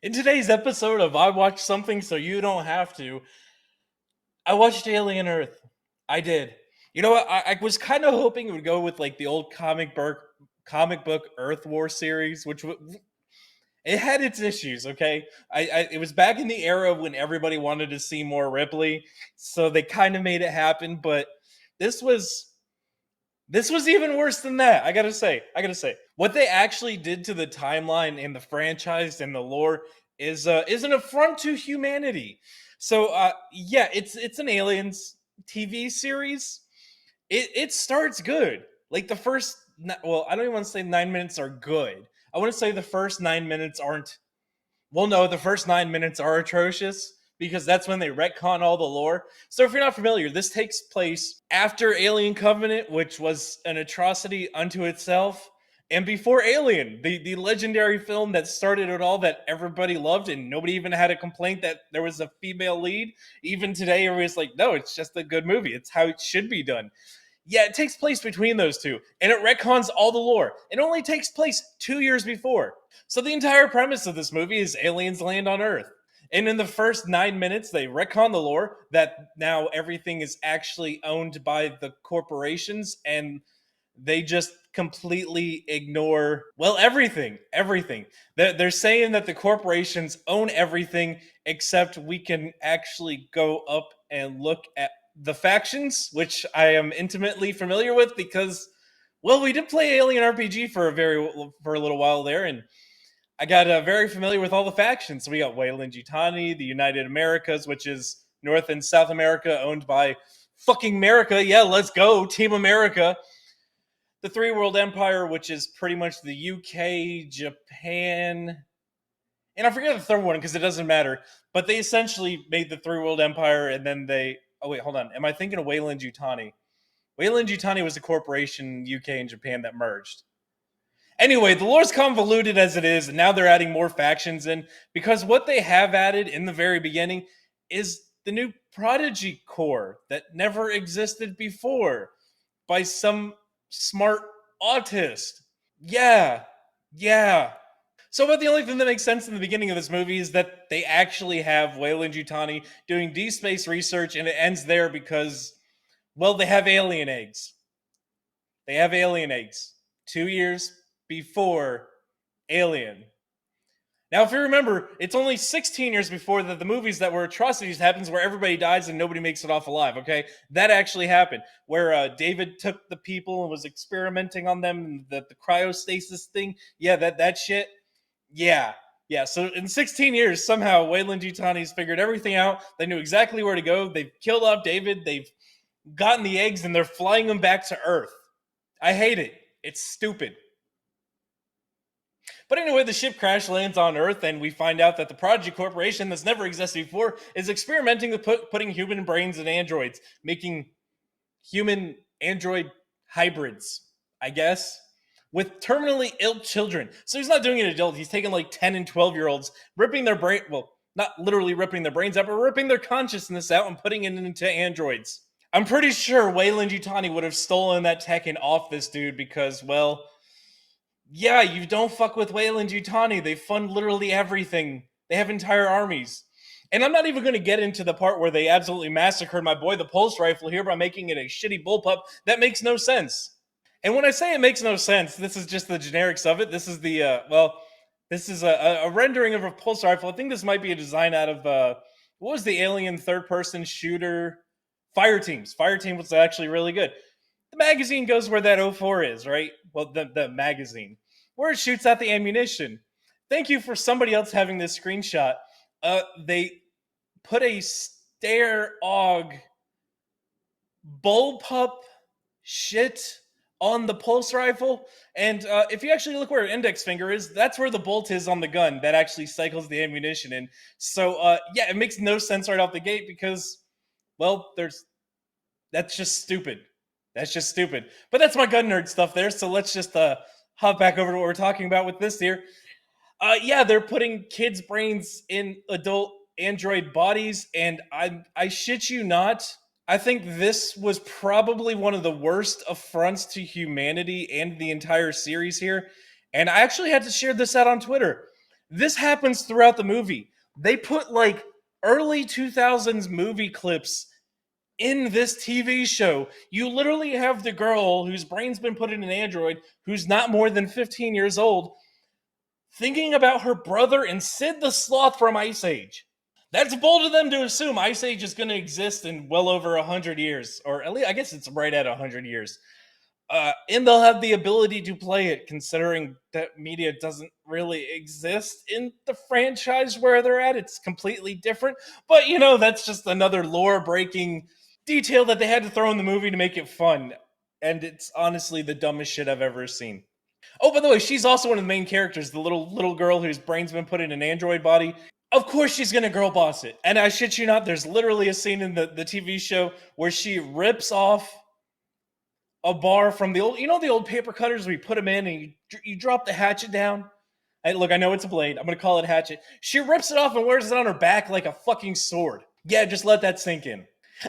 In today's episode of I Watched Something So You Don't Have to, I watched Alien Earth. I did. You know what? I was kind of hoping it would go with like the old comic book Earth War series, it had its issues. Okay, it was back in the era when everybody wanted to see more Ripley, so they kind of made it happen. But this was this was even worse than that. I gotta say, what they actually did to the timeline and the franchise and the lore is an affront to humanity. So yeah, it's an Aliens TV series. It starts good. Like the first, well, I don't even want to say 9 minutes are good. I want to say the first 9 minutes aren't. Well, no, the first 9 minutes are atrocious because that's when they retcon all the lore. So, if you're not familiar, this takes place after Alien Covenant, which was an atrocity unto itself, and before Alien, the legendary film that started it all that everybody loved, and nobody even had a complaint that there was a female lead. Even today, everybody's like, no, it's just a good movie. It's how it should be done. Yeah, it takes place between those two, and it retcons all the lore. It only takes place 2 years before. So the entire premise of this movie is aliens land on Earth. And in the first 9 minutes, they retcon the lore that now everything is actually owned by the corporations, and they just completely ignore, well, everything. Everything. They're saying that the corporations own everything, except we can actually go up and look at the factions, which I am intimately familiar with because, well, we did play Alien RPG for a little while there, and I got very familiar with all the factions. So we got Weyland-Yutani, the United Americas, which is North and South America, owned by fucking America. Yeah, let's go, Team America. The Three World Empire, which is pretty much the UK, Japan, and I forget the third one because it doesn't matter. But they essentially made the Three World Empire, and then they. Oh wait, hold on. Am I thinking of Weyland-Yutani? Weyland-Yutani was a corporation, UK and Japan, that merged. Anyway, the lore's convoluted as it is, and now they're adding more factions in because what they have added in the very beginning is the new Prodigy Corps that never existed before by some smart autist. Yeah, yeah. So, about the only thing that makes sense in the beginning of this movie is that they actually have Weyland-Yutani doing deep space research, and it ends there because, well, they have alien eggs. They have alien eggs 2 years before Alien. Now, if you remember, it's only 16 years before that the movies that were atrocities happens where everybody dies and nobody makes it off alive, okay? That actually happened, where David took the people and was experimenting on them, and the cryostasis thing. Yeah, that shit. Yeah. Yeah, so in 16 years, somehow Weyland-Yutani's figured everything out. They knew exactly where to go. They've killed off David. They've gotten the eggs, and they're flying them back to Earth. I hate it. It's stupid. But anyway, the ship crash lands on Earth, and we find out that the Prodigy Corporation, that's never existed before, is experimenting with putting human brains in androids, making human android hybrids, I guess, with terminally ill children. So he's not doing it adult. He's taking like 10 and 12-year-olds, ripping their brain, well, not literally ripping their brains out, but ripping their consciousness out and putting it into androids. I'm pretty sure Weyland-Yutani would have stolen that Tekken off this dude because, well, yeah, you don't fuck with Weyland-Yutani. They fund literally everything. They have entire armies. And I'm not even going to get into the part where they absolutely massacred my boy, the pulse rifle, here by making it a shitty bullpup. That makes no sense. And when I say it makes no sense, this is just the generics of it. This is this is a rendering of a pulse rifle. I think this might be a design out of, what was the Alien third-person shooter? Fireteams. Fireteam was actually really good. The magazine goes where that O4 is, right? Well, the magazine, where it shoots out the ammunition. Thank you for somebody else having this screenshot. They put a Stare Og bullpup shit on the pulse rifle, and if you actually look where your index finger is, that's where the bolt is on the gun that actually cycles the ammunition in. So yeah, it makes no sense right off the gate because, well, that's just stupid. That's just stupid. But that's my gun nerd stuff there. So let's just hop back over to what we're talking about with this here. Yeah, they're putting kids' brains in adult android bodies, and I shit you not. I think this was probably one of the worst affronts to humanity and the entire series here. And I actually had to share this out on Twitter. This happens throughout the movie. They put like early 2000s movie clips in this TV show. You literally have the girl whose brain's been put in an android, who's not more than 15 years old, thinking about her brother and Sid the Sloth from Ice Age. That's bold of them to assume Ice Age is going to exist in well over 100 years, or at least I guess it's right at 100 years. And they'll have the ability to play it, considering that media doesn't really exist in the franchise where they're at. It's completely different. But, you know, that's just another lore breaking detail that they had to throw in the movie to make it fun. And it's honestly the dumbest shit I've ever seen. Oh, by the way, she's also one of the main characters, the little girl whose brain's been put in an android body. Of course she's gonna girl boss it. And I shit you not, there's literally a scene in the TV show where she rips off a bar from the old, you know, the old paper cutters where you put them in and you drop the hatchet down. And look, I know it's a blade. I'm gonna call it a hatchet. She rips it off and wears it on her back like a fucking sword. Yeah, just let that sink in.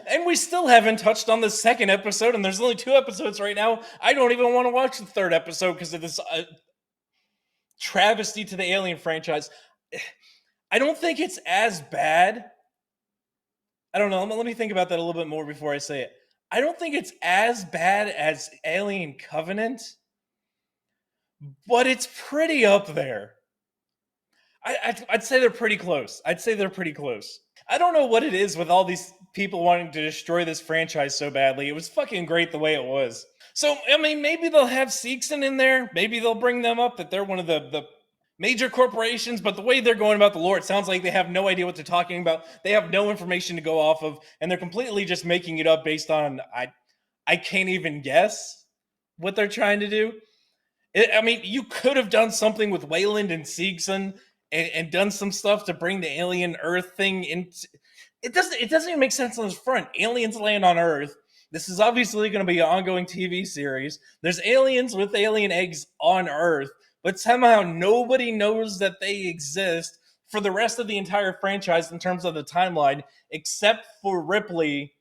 And we still haven't touched on the second episode, and there's only 2 episodes right now. I don't even want to watch the 3rd episode because of this travesty to the Alien franchise. I don't think it's as bad. I don't know. Let me think about that a little bit more before I say it. I don't think it's as bad as Alien Covenant, but it's pretty up there. I'd say they're pretty close. I'd say they're pretty close. I don't know what it is with all these people wanting to destroy this franchise so badly. It was fucking great the way it was. So, I mean, maybe they'll have Seegson in there. Maybe they'll bring them up that they're one of the major corporations, but the way they're going about the lore, it sounds like they have no idea what they're talking about. They have no information to go off of, and they're completely just making it up based on, I can't even guess what they're trying to do. I mean, you could have done something with Weyland and Seegson and done some stuff to bring the alien Earth thing in. It doesn't even make sense on this front. Aliens land on Earth. This is obviously going to be an ongoing TV series. There's aliens with alien eggs on Earth, but somehow nobody knows that they exist for the rest of the entire franchise in terms of the timeline, except for Ripley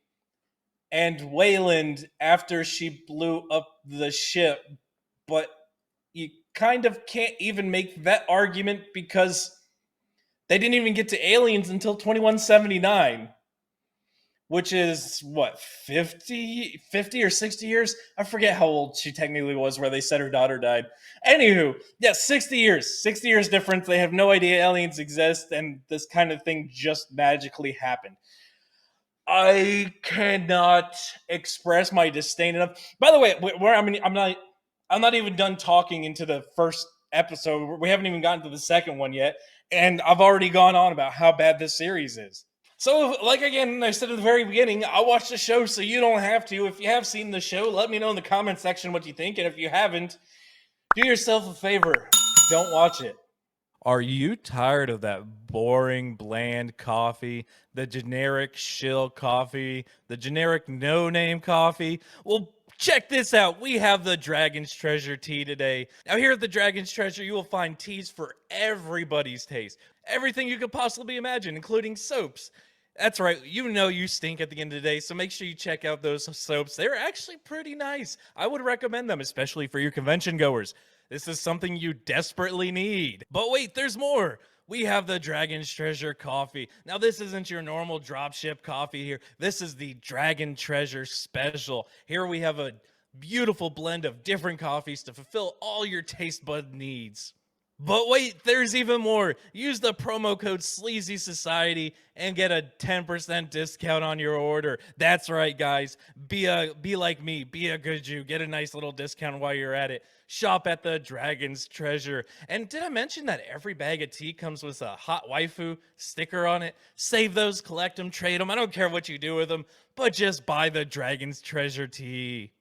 and Weyland after she blew up the ship. But you kind of can't even make that argument because they didn't even get to Aliens until 2179, which is what, 50 or 60 years? I forget how old she technically was where they said her daughter died. Anywho, yeah, 60 years. 60 years difference. They have no idea aliens exist, and this kind of thing just magically happened. I cannot express my disdain enough. By the way, I'm not even done talking into the first episode. We haven't even gotten to the second one yet, and I've already gone on about how bad this series is. So, like again, I said at the very beginning, I watched the show so you don't have to. If you have seen the show, let me know in the comment section what you think, and if you haven't, do yourself a favor. Don't watch it. Are you tired of that boring, bland coffee? The generic shill coffee? The generic no-name coffee? Well, check this out. We have the Dragon's Treasure tea today. Now, here at the Dragon's Treasure, you will find teas for everybody's taste. Everything you could possibly imagine, including soaps. That's right, you know you stink at the end of the day, so make sure you check out those soaps. They're actually pretty nice. I would recommend them, especially for your convention goers. This is something you desperately need. But wait, there's more. We have the Dragon's Treasure coffee. Now, this isn't your normal dropship coffee here. This is the Dragon Treasure Special. Here we have a beautiful blend of different coffees to fulfill all your taste bud needs. But wait, there's even more. Use the promo code Sleazy Society and get a 10% discount on your order. That's right, guys. Be like me. Be a good Jew. Get a nice little discount while you're at it. Shop at the Dragon's Treasure. And did I mention that every bag of tea comes with a hot waifu sticker on it? Save those, collect them, trade them. I don't care what you do with them, but just buy the Dragon's Treasure tea.